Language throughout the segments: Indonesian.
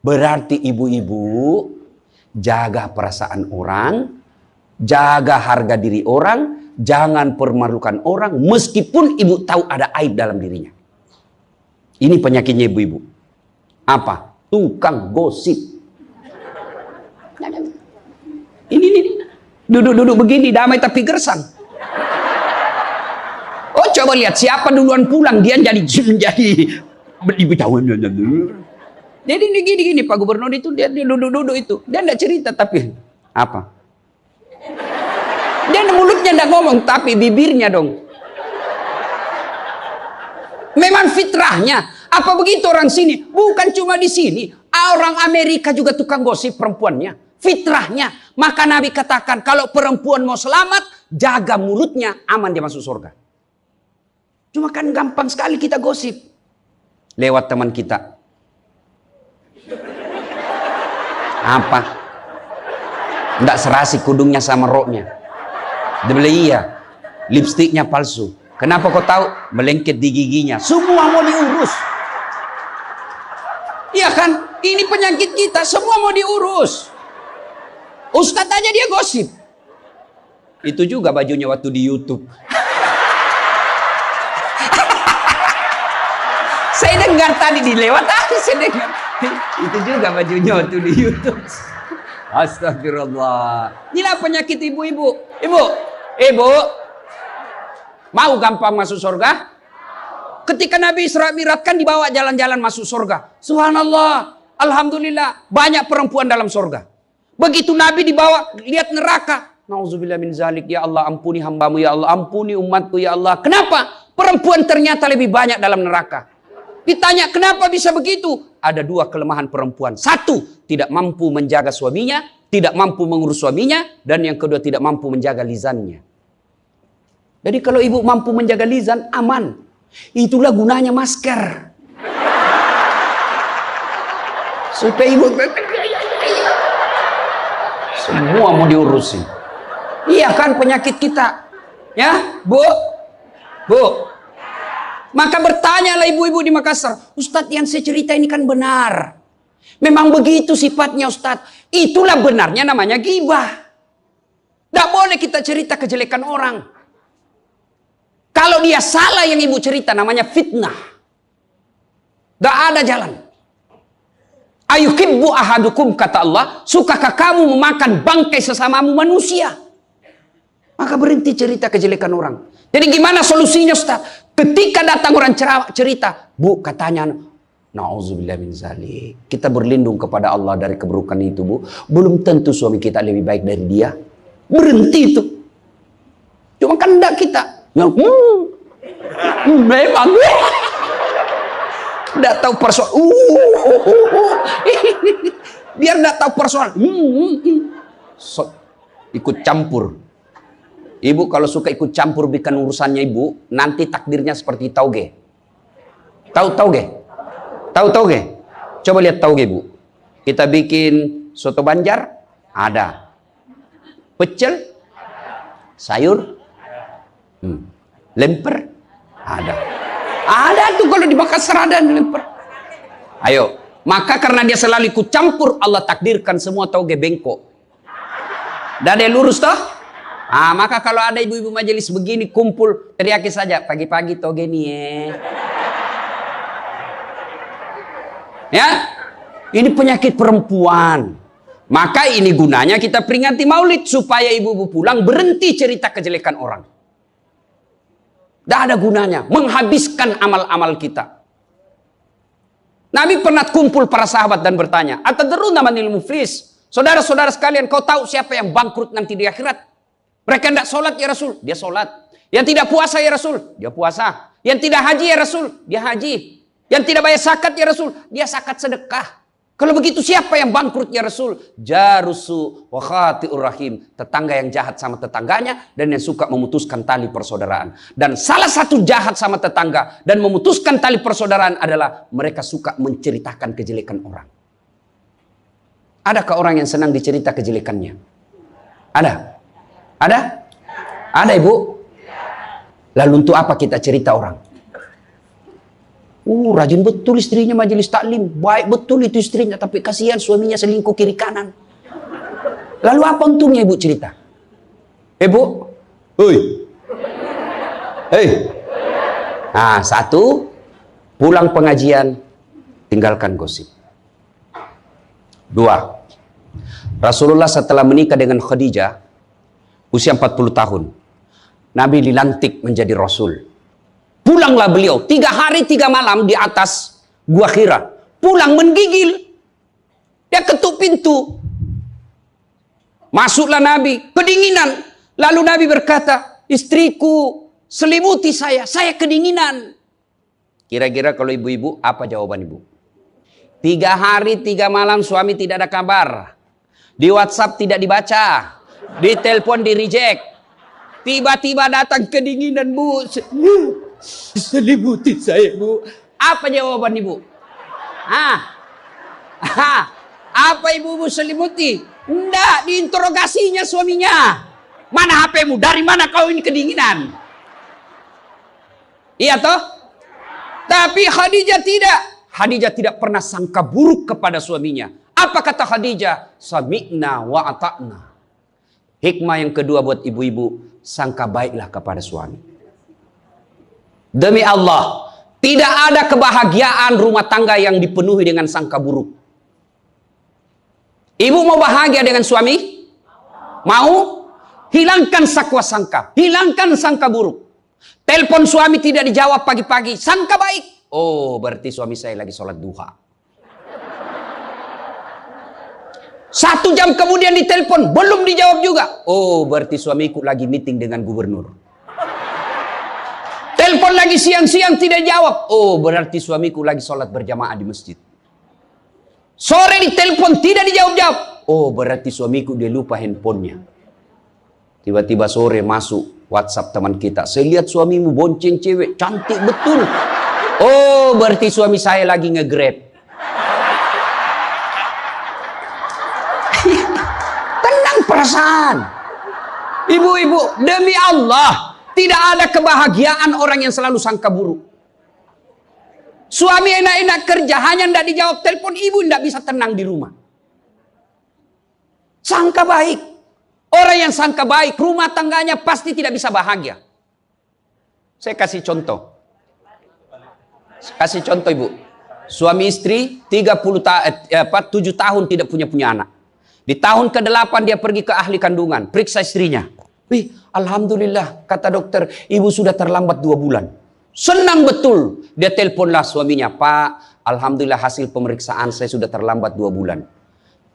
Berarti ibu-ibu jaga perasaan orang, jaga harga diri orang, jangan permalukan orang meskipun ibu tahu ada aib dalam dirinya. Ini penyakitnya ibu-ibu. Apa? Tukang gosip. Ini. Duduk-duduk begini damai tapi gersang. Oh, coba lihat siapa duluan pulang, dia jadi ibu tahu. Jadi gini Pak Gubernur itu dia duduk-duduk itu. Dia enggak cerita tapi apa? Dia mulutnya enggak ngomong tapi bibirnya dong. Memang fitrahnya. Apa begitu orang sini? Bukan cuma di sini. Orang Amerika juga tukang gosip perempuannya. Fitrahnya. Maka Nabi katakan kalau perempuan mau selamat, jaga mulutnya, aman dia masuk surga. Cuma kan gampang sekali kita gosip. Lewat teman kita. Apa? Nggak serasi kudungnya sama roknya. Dia bilang iya. Lipstiknya palsu. Kenapa kau tahu? Melengket di giginya. Semua mau diurus. Iya kan? Ini penyakit kita. Semua mau diurus. Ustadz aja dia gosip. Itu juga bajunya waktu di YouTube. Saya dengar tadi dilewat tadi saya dengar. Itu juga bajunya waktu di YouTube. Astagfirullah. Inilah penyakit ibu-ibu. Ibu. Mau gampang masuk surga? Ketika Nabi Isra Mi'raj kan dibawa jalan-jalan masuk surga. Subhanallah. Alhamdulillah. Banyak perempuan dalam surga. Begitu Nabi dibawa lihat neraka. Nauzubillah min zalik. Ya Allah ampuni hambamu. Ya Allah ampuni umatku. Ya Allah. Kenapa? Perempuan ternyata lebih banyak dalam neraka. Ditanya kenapa bisa begitu? Ada dua kelemahan perempuan. Satu, tidak mampu menjaga suaminya. Tidak mampu mengurus suaminya. Dan yang kedua, tidak mampu menjaga lisannya. Jadi kalau ibu mampu menjaga lisan, aman. Itulah gunanya masker. Supaya ibu semua mau diurusin. Iya kan penyakit kita. Ya, Bu. Maka bertanyalah ibu-ibu di Makassar. Ustadz yang saya cerita ini kan benar. Memang begitu sifatnya Ustadz. Itulah benarnya namanya ghibah. Tidak boleh kita cerita kejelekan orang. Kalau dia salah yang ibu cerita namanya fitnah. Tidak ada jalan. Ayuhibbu ahadukum kata Allah. Sukakah kamu memakan bangkai sesamamu manusia? Maka berhenti cerita kejelekan orang. Jadi gimana solusinya Ustaz? Ketika datang orang cerita. Bu katanya. Na'udzubillah min zalik. Kita berlindung kepada Allah dari keburukan itu bu. Belum tentu suami kita lebih baik dari dia. Berhenti itu. Cuma kan enggak kita. Memang enggak tahu persoalan. Biar enggak tahu persoalan. Ikut campur. Ibu kalau suka ikut campur bikin urusannya ibu, nanti takdirnya seperti tauge. Tahu tauge? Tahu tauge? Coba lihat tauge bu. Kita bikin soto Banjar, ada. Pecel, sayur, lemper, ada. Ada tuh kalau di Makassar ada lemper. Ayo, maka karena dia selalu ikut campur, Allah takdirkan semua tauge bengkok. Dan ada yang lurus toh? Maka kalau ada ibu-ibu majelis begini kumpul, teriaki saja pagi-pagi toge nih ya. Ini penyakit perempuan. Maka ini gunanya kita peringati Maulid supaya ibu-ibu pulang berhenti cerita kejelekan orang. Tidak ada gunanya menghabiskan amal-amal kita. Nabi pernah kumpul para sahabat dan bertanya, "Atadruna manil muflis?" Saudara-saudara sekalian, kau tahu siapa yang bangkrut nanti di akhirat? Mereka tidak sholat ya Rasul, dia sholat. Yang tidak puasa ya Rasul, dia puasa. Yang tidak haji ya Rasul, dia haji. Yang tidak bayar zakat ya Rasul, dia zakat sedekah. Kalau begitu siapa yang bangkrut ya Rasul? Jarusu wa khati'ur rahim. Tetangga yang jahat sama tetangganya dan yang suka memutuskan tali persaudaraan. Dan salah satu jahat sama tetangga dan memutuskan tali persaudaraan adalah mereka suka menceritakan kejelekan orang. Adakah orang yang senang dicerita kejelekannya? Ada? Ada? Ada ibu? Lalu untuk apa kita cerita orang? Rajin betul istrinya majelis taklim. Baik betul itu istrinya, tapi kasihan suaminya selingkuh kiri kanan. Lalu apa untungnya ibu cerita? Bu, hei. Nah, satu, pulang pengajian, tinggalkan gosip. Dua, Rasulullah setelah menikah dengan Khadijah, usia 40 tahun, Nabi dilantik menjadi Rasul. Pulanglah beliau 3 hari 3 malam di atas Gua Hira. Pulang menggigil. Dia ketuk pintu. Masuklah Nabi, kedinginan. Lalu Nabi berkata, istriku selimuti saya kedinginan. Kira-kira kalau ibu-ibu, apa jawaban ibu? 3 hari 3 malam suami tidak ada kabar. Di WhatsApp tidak dibaca. Di telepon di reject. Tiba-tiba datang kedinginan, Bu. Selimuti saya, Bu. Apa jawaban ibu? Apa ibu selimuti? Enggak, diinterogasinya suaminya. Mana HP-mu? Dari mana kau ini kedinginan? Iya toh? Tapi Khadijah tidak. Khadijah tidak pernah sangka buruk kepada suaminya. Apa kata Khadijah? Sami'na wa ata'na. Hikmah yang kedua buat ibu-ibu, sangka baiklah kepada suami. Demi Allah, tidak ada kebahagiaan rumah tangga yang dipenuhi dengan sangka buruk. Ibu mau bahagia dengan suami? Mau? Hilangkan sakwa sangka, hilangkan sangka buruk. Telepon suami tidak dijawab pagi-pagi, sangka baik. Oh, berarti suami saya lagi sholat duha. 1 jam kemudian ditelepon, belum dijawab juga. Oh, berarti suamiku lagi meeting dengan gubernur. Telepon lagi siang-siang tidak jawab. Oh, berarti suamiku lagi sholat berjamaah di masjid. Sore ditelepon tidak dijawab-jawab. Oh, berarti suamiku dia lupa handphonenya. Tiba-tiba sore masuk WhatsApp teman kita. Saya lihat suamimu bonceng cewek, cantik betul. Oh, berarti suami saya lagi nge-grab. Tenang perasaan. Ibu-ibu, demi Allah, tidak ada kebahagiaan orang yang selalu sangka buruk. Suami enak-enak kerja, hanya tidak dijawab telepon, ibu tidak bisa tenang di rumah. Sangka baik. Orang yang sangka baik, rumah tangganya pasti tidak bisa bahagia. Saya kasih contoh. Kasih contoh ibu. Suami istri 7 tahun tidak punya anak. Di tahun ke-8 dia pergi ke ahli kandungan, periksa istrinya. Wih, alhamdulillah, kata dokter, ibu sudah terlambat 2 bulan. Senang betul. Dia teleponlah suaminya, Pak, alhamdulillah hasil pemeriksaan saya sudah terlambat 2 bulan.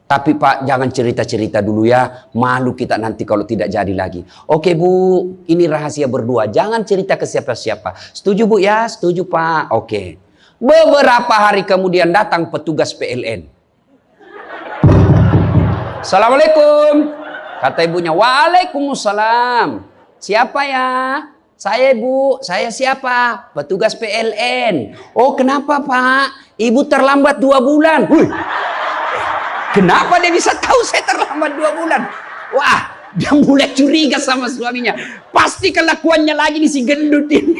Tapi Pak, jangan cerita-cerita dulu ya, malu kita nanti kalau tidak jadi lagi. Oke Bu, ini rahasia berdua, jangan cerita ke siapa-siapa. Setuju Bu ya? Setuju Pak. Oke. Beberapa hari kemudian datang petugas PLN. Assalamualaikum. Kata ibunya, waalaikumsalam. Siapa ya? Saya Bu, saya siapa? Petugas PLN. Oh kenapa Pak? Ibu terlambat 2 bulan. Wih. Kenapa dia bisa tahu saya terlambat 2 bulan? Wah, dia mulai curiga sama suaminya. Pasti kelakuannya lagi nih si gendut ini.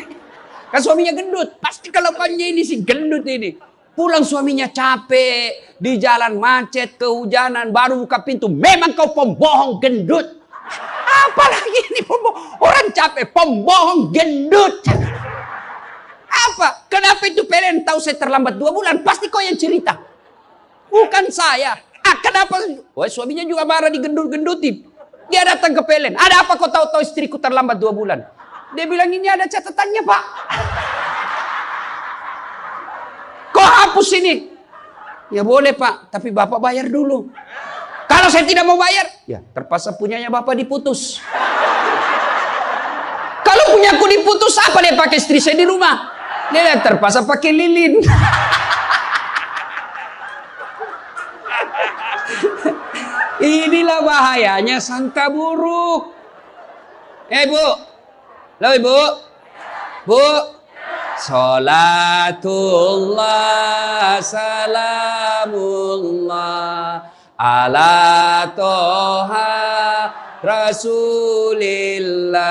Kan suaminya gendut. Pasti kelakuannya ini si gendut ini. Pulang suaminya capek, di jalan macet, kehujanan, baru buka pintu. Memang kau pembohong gendut. Apalagi ini pembohong. Orang capek, pembohong gendut. Apa? Kenapa itu PLN tahu saya terlambat 2 bulan? Pasti kau yang cerita. Bukan saya. Kenapa? Wah, suaminya juga marah digendut-gendutin. Dia datang ke PLN. Ada apa kau tahu-tahu istriku terlambat 2 bulan? Dia bilang ini ada catatannya Pak. Kau hapus ini. Ya boleh Pak, tapi Bapak bayar dulu. Kalau saya tidak mau bayar, ya terpaksa punyanya Bapak diputus. Kalau punyaku diputus, apa dia pakai istri saya di rumah? Dia terpaksa pakai lilin. Inilah bahayanya sangka buruk. Bu. Halo Ibu. Bu. Salatullah salamullah ala toha rasulillah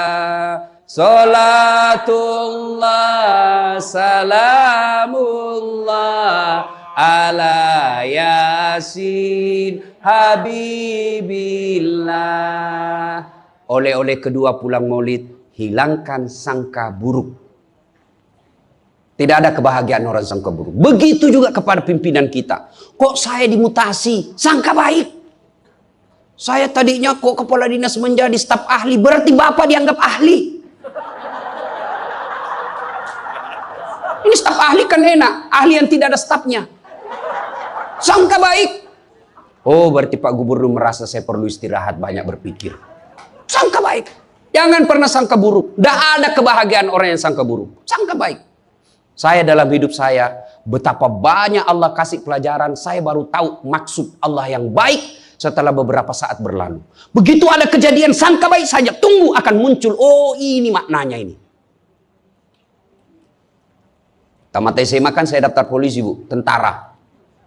Salatullah salamullah ala Yasin Habibillah. Oleh-oleh kedua pulang maulid, hilangkan sangka buruk. Tidak ada kebahagiaan orang sangka buruk. Begitu juga kepada pimpinan kita. Kok saya dimutasi? Sangka baik. Saya tadinya kok kepala dinas menjadi staf ahli, berarti Bapak dianggap ahli. Ini staf ahli kan enak, ahli yang tidak ada stafnya. Sangka baik. Oh, berarti Pak Gubernur merasa saya perlu istirahat, banyak berpikir. Sangka baik. Jangan pernah sangka buruk. Tidak ada kebahagiaan orang yang sangka buruk. Sangka baik. Saya dalam hidup saya, betapa banyak Allah kasih pelajaran, saya baru tahu maksud Allah yang baik setelah beberapa saat berlalu. Begitu ada kejadian sangka baik saja, tunggu akan muncul, oh ini maknanya ini. Tamat SMA kan saya daftar polisi, Bu, tentara,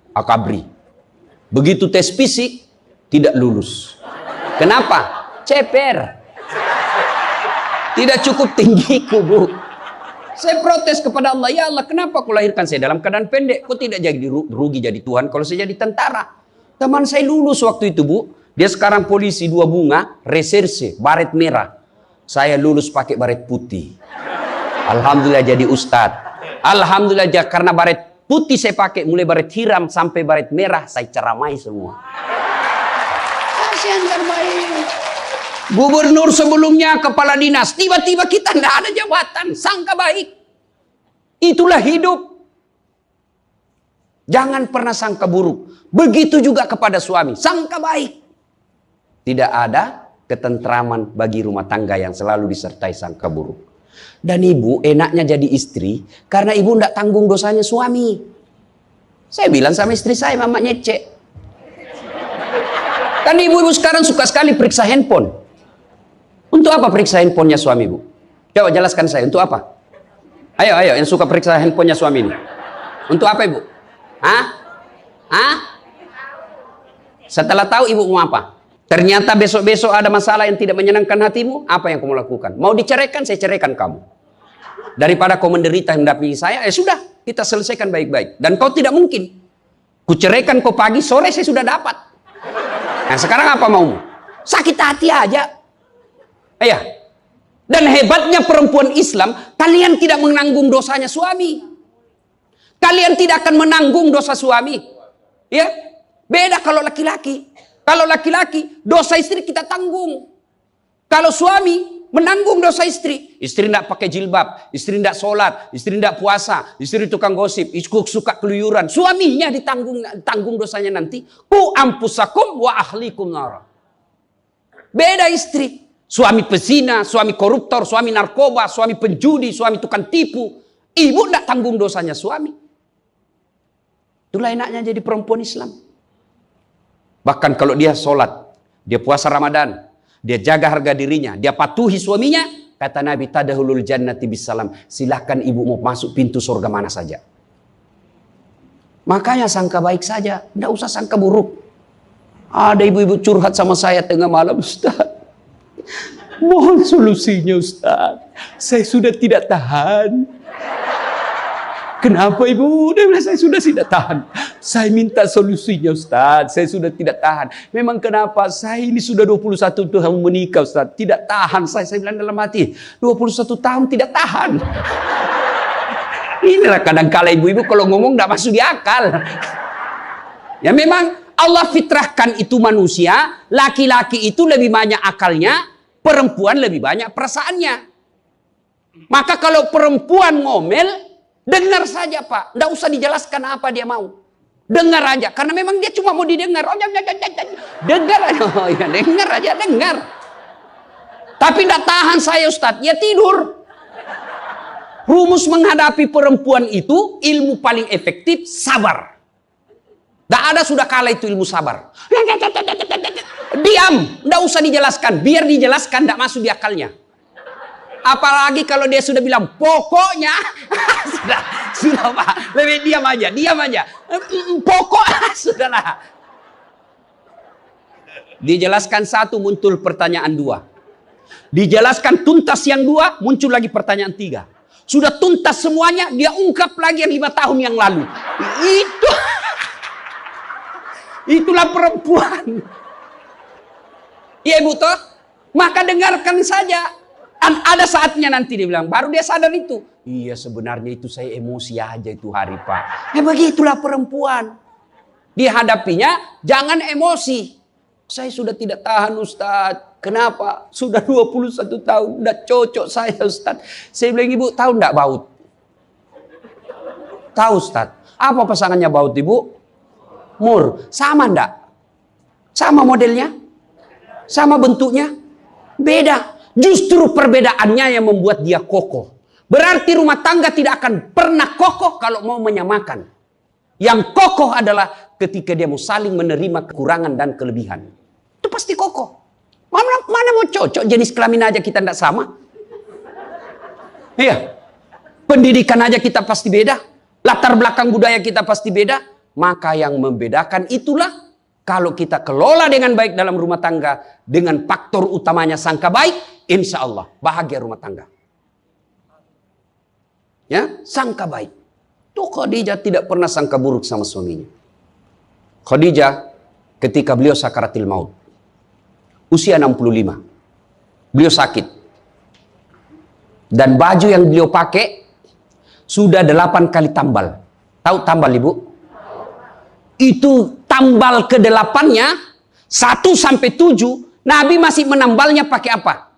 akabri. Begitu tes fisik, tidak lulus. Kenapa? Ceper. Tidak cukup tinggiku, Bu. Saya protes kepada Allah, ya Allah, kenapa kau lahirkan saya dalam keadaan pendek? Kau tidak jadi rugi jadi Tuhan kalau saya jadi tentara. Teman saya lulus waktu itu, Bu. Dia sekarang polisi 2 bunga, reserse, baret merah. Saya lulus pakai baret putih. Alhamdulillah jadi ustadz. Alhamdulillah karena baret putih saya pakai, mulai baret hiram sampai baret merah saya ceramai semua. Kasihan terbaik. Gubernur sebelumnya kepala dinas, tiba-tiba kita tidak ada jabatan, sangka baik. Itulah hidup. Jangan pernah sangka buruk. Begitu juga kepada suami, sangka baik. Tidak ada ketentraman bagi rumah tangga yang selalu disertai sangka buruk. Dan ibu enaknya jadi istri karena ibu tidak tanggung dosanya suami. Saya bilang sama istri saya, mama nyecek. Kan ibu-ibu sekarang suka sekali periksa handphone. Untuk apa periksa handphonenya suami, Bu? Coba jelaskan saya, untuk apa? Ayo, yang suka periksa handphonenya suami ini. Untuk apa, Ibu? Hah? Setelah tahu ibu mau apa? Ternyata besok-besok ada masalah yang tidak menyenangkan hatimu, apa yang kamu lakukan? Mau diceraikan, saya ceraikan kamu. Daripada kau menderita mendampingi saya, sudah, kita selesaikan baik-baik. Dan kau tidak mungkin. Kuceraikan kau pagi, sore saya sudah dapat. Nah sekarang apa maumu? Sakit hati aja. Iya. Dan hebatnya perempuan Islam, kalian tidak menanggung dosanya suami. Kalian tidak akan menanggung dosa suami. Ya, beda kalau laki-laki. Kalau laki-laki, dosa istri kita tanggung. Kalau suami menanggung dosa istri. Istri tidak pakai jilbab, istri tidak sholat, istri tidak puasa, istri tukang gosip, istri suka keluyuran. Suaminya ditanggung dosanya nanti. Ku ampusakum wa ahlikum nara. Beda istri. Suami pezina, suami koruptor, suami narkoba, suami penjudi, suami tukang tipu. Ibu tidak tanggung dosanya suami. Itulah enaknya jadi perempuan Islam. Bahkan kalau dia sholat, dia puasa Ramadan, dia jaga harga dirinya, dia patuhi suaminya, kata Nabi, tadahulul jannati bisalam. Silahkan ibu mau masuk pintu surga mana saja. Makanya sangka baik saja, tidak usah sangka buruk. Ada ibu-ibu curhat sama saya tengah malam, Ustaz. Mohon solusinya, Ustaz. Saya sudah tidak tahan. Kenapa ibu? Dia bilang, saya sudah tidak tahan. Saya minta solusinya, Ustaz. Saya sudah tidak tahan. Memang kenapa? Saya ini sudah 21 tahun menikah, Ustaz. Tidak tahan. Saya bilang dalam hati, 21 tahun tidak tahan. Inilah kadang-kala ibu-ibu kalau ngomong tidak masuk di akal. Ya memang Allah fitrahkan itu manusia. Laki-laki itu lebih banyak akalnya. Perempuan lebih banyak perasaannya. Maka kalau perempuan ngomel, dengar saja, Pak. Tidak usah dijelaskan apa dia mau. Dengar aja. Karena memang dia cuma mau didengar. Oh, dengar aja. Oh, ya, dengar aja, dengar. Tapi tidak tahan saya, Ustaz. Ya tidur. Rumus menghadapi perempuan itu, ilmu paling efektif, sabar. Tidak ada sudah kalah itu ilmu sabar. Diam. Tidak usah dijelaskan. Biar dijelaskan tidak masuk di akalnya. Apalagi kalau dia sudah bilang pokoknya. sudah Pak. Lebih diam aja. Pokok sudahlah. Dijelaskan satu, muncul pertanyaan dua. Dijelaskan tuntas yang 2, muncul lagi pertanyaan 3. Sudah tuntas semuanya, dia ungkap lagi yang 5 tahun yang lalu. Itulah perempuan. Iya ibu toh? Maka dengarkan saja. Ada saatnya nanti dia bilang, baru dia sadar itu. Iya sebenarnya itu saya emosi aja itu hari Pak. Begitulah perempuan. Dihadapinya jangan emosi. Saya sudah tidak tahan Ustadz. Kenapa? Sudah 21 tahun. Udah cocok saya Ustadz. Saya bilang ibu tahu enggak baut? Tahu Ustadz. Apa pasangannya baut ibu? Mur. Sama enggak? Sama modelnya? Sama bentuknya? Beda. Justru perbedaannya yang membuat dia kokoh. Berarti rumah tangga tidak akan pernah kokoh kalau mau menyamakan. Yang kokoh adalah ketika dia mau saling menerima kekurangan dan kelebihan. Itu pasti kokoh. Mana mau cocok jenis kelamin aja kita tidak sama. Iya. Pendidikan aja kita pasti beda. Latar belakang budaya kita pasti beda. Maka yang membedakan itulah kalau kita kelola dengan baik dalam rumah tangga. Dengan faktor utamanya sangka baik. Insya Allah bahagia rumah tangga. Ya, sangka baik. Tuh Khadijah tidak pernah sangka buruk sama suaminya. Khadijah ketika beliau sakaratil maut. Usia 65. Beliau sakit. Dan baju yang beliau pakai sudah 8 kali tambal. Tahu tambal ibu? Itu tambal ke-8-nya 1 sampai 7. Nabi masih menambalnya pakai apa?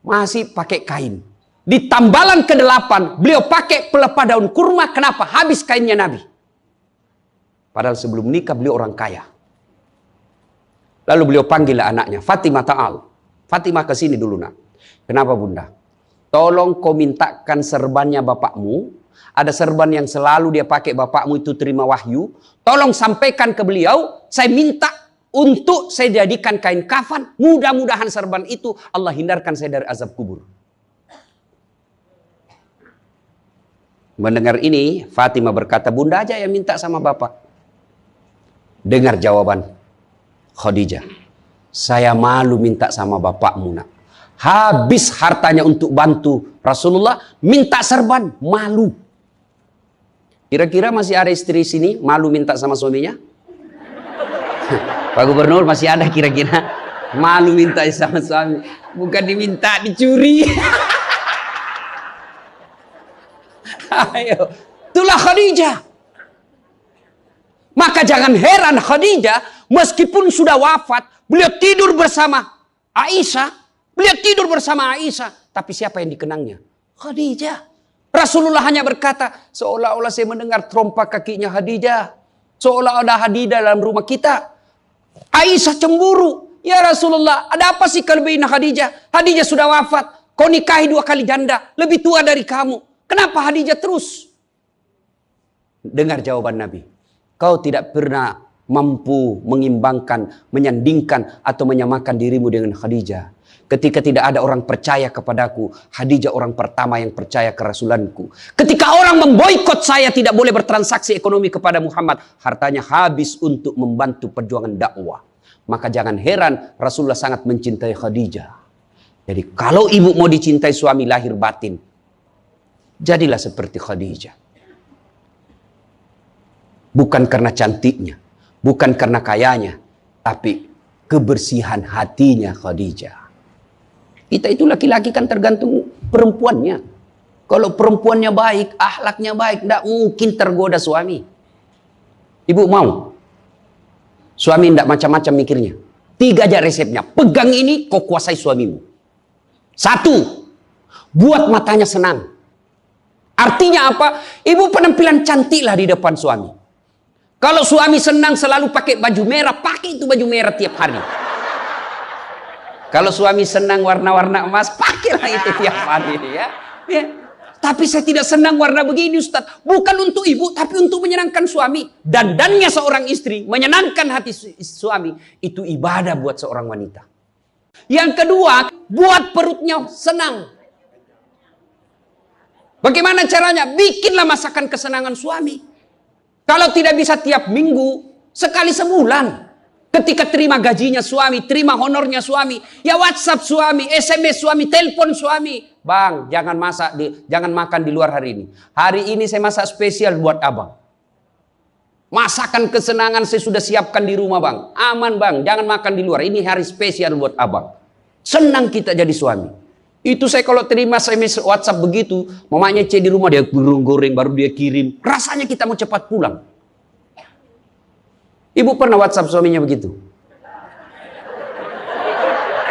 Masih pakai kain. Di tambalan ke-8 beliau pakai pelepah daun kurma. Kenapa? Habis kainnya Nabi. Padahal sebelum nikah beliau orang kaya. Lalu beliau panggil anaknya, Fatimah ta'al. Fatimah kesini dulu nak. Kenapa bunda? Tolong kau mintakan serbannya bapakmu. Ada serban yang selalu dia pakai bapakmu itu terima wahyu. Tolong sampaikan ke beliau. Saya minta untuk saya jadikan kain kafan. Mudah-mudahan serban itu Allah hindarkan saya dari azab kubur. Mendengar ini, Fatimah berkata, bunda aja yang minta sama bapak. Dengar jawaban Khadijah. Saya malu minta sama bapakmu nak. Habis hartanya untuk bantu Rasulullah, minta serban, malu. Kira-kira masih ada istri sini malu minta sama suaminya? Pak Gubernur masih ada kira-kira malu minta sama suami? Bukan diminta, dicuri. Ayo, itulah Khadijah. Maka jangan heran Khadijah meskipun sudah wafat, beliau tidur bersama Aisyah, beliau tidur bersama Aisyah, tapi siapa yang dikenangnya? Khadijah. Rasulullah hanya berkata, seolah-olah saya mendengar trompa kakinya Khadijah, seolah ada Khadijah dalam rumah kita. Aisyah cemburu, ya Rasulullah, ada apa sih kelebihan Khadijah? Khadijah sudah wafat, kau nikahi 2 kali janda, lebih tua dari kamu. Kenapa Khadijah terus? Dengar jawaban Nabi. Kau tidak pernah mampu mengimbangkan, menyandingkan atau menyamakan dirimu dengan Khadijah. Ketika tidak ada orang percaya kepadaku, Khadijah orang pertama yang percaya ke Rasulanku. Ketika orang memboikot saya tidak boleh bertransaksi ekonomi kepada Muhammad, hartanya habis untuk membantu perjuangan dakwah. Maka jangan heran Rasulullah sangat mencintai Khadijah. Jadi kalau ibu mau dicintai suami lahir batin, jadilah seperti Khadijah. Bukan karena cantiknya, bukan karena kayanya, tapi kebersihan hatinya Khadijah. Kita itu laki-laki kan tergantung perempuannya. Kalau perempuannya baik, akhlaknya baik, tidak mungkin tergoda suami. Ibu mau? Suami tidak macam-macam mikirnya. 3 aja resepnya. Pegang ini, kau kuasai suamimu. 1, buat matanya senang. Artinya apa? Ibu penampilan cantiklah di depan suami. Kalau suami senang selalu pakai baju merah, pakai itu baju merah tiap hari. Kalau suami senang warna-warna emas, pakailah itu tiap hari ya. Tapi saya tidak senang warna begini Ustaz. Bukan untuk ibu, tapi untuk menyenangkan suami. Dandannya seorang istri, menyenangkan hati suami, itu ibadah buat seorang wanita. Yang kedua, buat perutnya senang. Bagaimana caranya? Bikinlah masakan kesenangan suami. Kalau tidak bisa tiap minggu, sekali sebulan. Ketika terima gajinya suami, terima honornya suami, ya WhatsApp suami, SMS suami, telepon suami. Bang, jangan makan di luar hari ini. Hari ini saya masak spesial buat abang. Masakan kesenangan saya sudah siapkan di rumah bang. Aman bang, jangan makan di luar. Ini hari spesial buat abang. Senang kita jadi suami. Itu saya kalau terima SMS WhatsApp begitu, mamanya C di rumah dia goreng baru dia kirim. Rasanya kita mau cepat pulang. Ibu pernah WhatsApp suaminya begitu?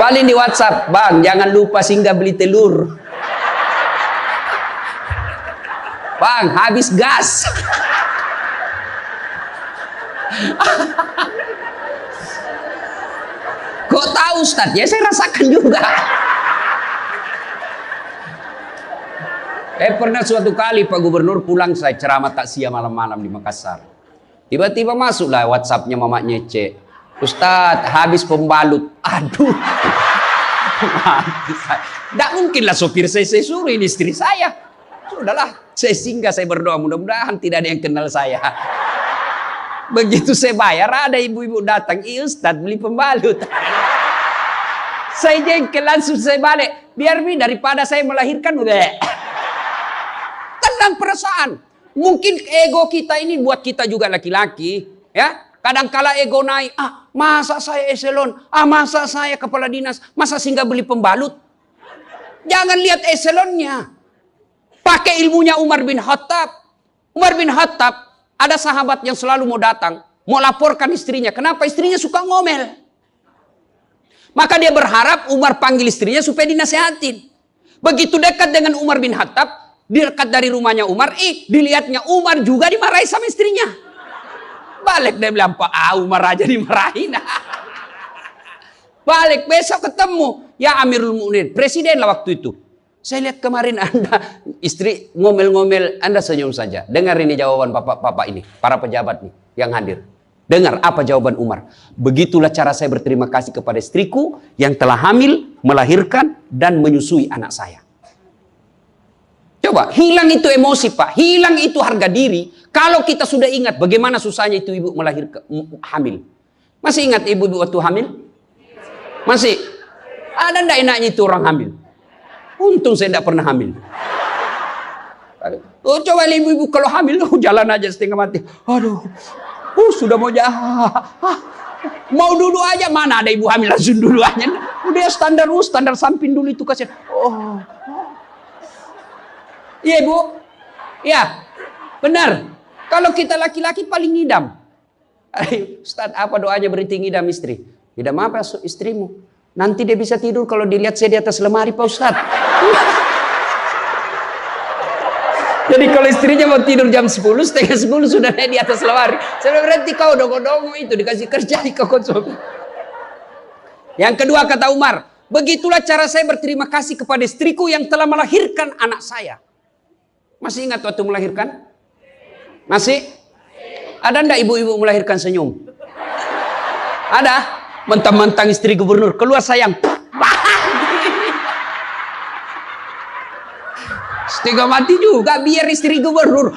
Paling di WhatsApp, bang jangan lupa singgah beli telur. Bang habis gas. Kok tahu Ustaz? Ya saya rasakan juga. Pernah suatu kali Pak Gubernur pulang, saya ceramah takziah malam-malam di Makassar. Tiba-tiba masuklah WhatsAppnya mamanya C. Ustadz, habis pembalut. Aduh. Tidak mungkinlah sopir saya suruh, ini istri saya. Sudahlah, saya singgah, saya berdoa. Mudah-mudahan tidak ada yang kenal saya. Begitu saya bayar, ada ibu-ibu datang. Iya Ustadz, beli pembalut. Saya jengkel, langsung saya balik. Biar daripada saya melahirkan. Tenang perasaan. Mungkin ego kita ini buat kita juga laki-laki, ya. Kadangkala ego naik, masa saya eselon, masa saya kepala dinas, masa singgah beli pembalut. Jangan lihat eselonnya. Pakai ilmunya Umar bin Khattab. Umar bin Khattab, ada sahabat yang selalu mau datang, mau laporkan istrinya. Kenapa? Istrinya suka ngomel. Maka dia berharap Umar panggil istrinya supaya dinasehatin. Begitu dekat dengan Umar bin Khattab, dekat dari rumahnya Umar, dilihatnya Umar juga dimarahi sama istrinya. Balik dia bilang, Pak, Umar aja dimarahin. Balik besok ketemu, ya Amirul Mukminin, presiden lah waktu itu. Saya lihat kemarin Anda istri ngomel-ngomel, Anda senyum saja. Dengar ini jawaban bapak-bapak ini, para pejabat nih yang hadir. Dengar apa jawaban Umar. Begitulah cara saya berterima kasih kepada istriku yang telah hamil, melahirkan dan menyusui anak saya. Coba, hilang itu emosi Pak, hilang itu harga diri. Kalau kita sudah ingat bagaimana susahnya itu ibu melahirkan, hamil. Masih ingat ibu-ibu waktu hamil? Masih? Ada enggak enaknya itu orang hamil? Untung saya tidak pernah hamil. Oh, coba ibu-ibu kalau hamil, jalan aja setengah mati. Aduh, sudah mau mau dulu aja, mana ada ibu hamil langsung dulu aja. Udah standar samping dulu itu kasihan. Iya Bu, ya benar. Kalau kita laki-laki paling ngidam. Ustaz, apa doanya berhenti ngidam istri? Ngidam apa istrimu? Nanti dia bisa tidur kalau dilihat saya di atas lemari Pak Ustaz. Jadi kalau istrinya mau tidur jam 10, setengah 10 sudah naik di atas lemari. Saya berhenti kau dongo-dongo itu dikasih kerja di konsumsi. Yang kedua kata Umar, begitulah cara saya berterima kasih kepada istriku yang telah melahirkan anak saya. Masih ingat waktu melahirkan? Masih? Ada enggak ibu-ibu melahirkan senyum? Ada? Mentang-mentang istri gubernur, keluar sayang. Setengah mati juga biar istri gubernur.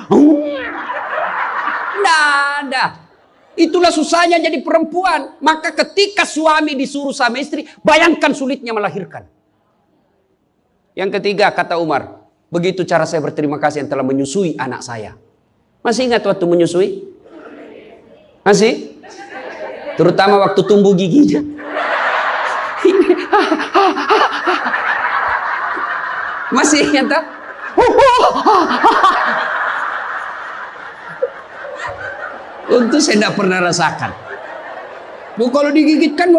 Nggak ada. Itulah susahnya jadi perempuan. Maka ketika suami disuruh sama istri, bayangkan sulitnya melahirkan. Yang ketiga kata Umar, begitu cara saya berterima kasih yang telah menyusui anak saya. Masih ingat waktu menyusui? Masih? Terutama waktu tumbuh giginya. Masih ingat tak? Untuk saya tidak pernah rasakan. Bu, kalau digigit kan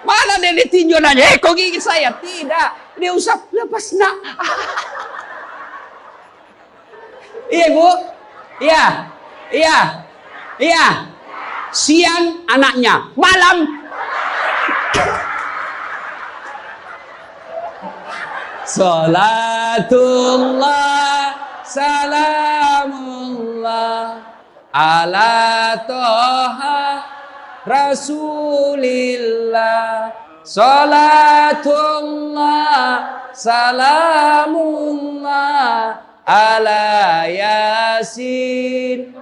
mana dia ditinjau nanya, kok gigit saya? Tidak, dia usap, lepas nak. Iya Bu, iya. Siang anaknya, malam. Salatullah, salamullah, ala toha Rasulillah. Salatullah, salamullah, ala Yasin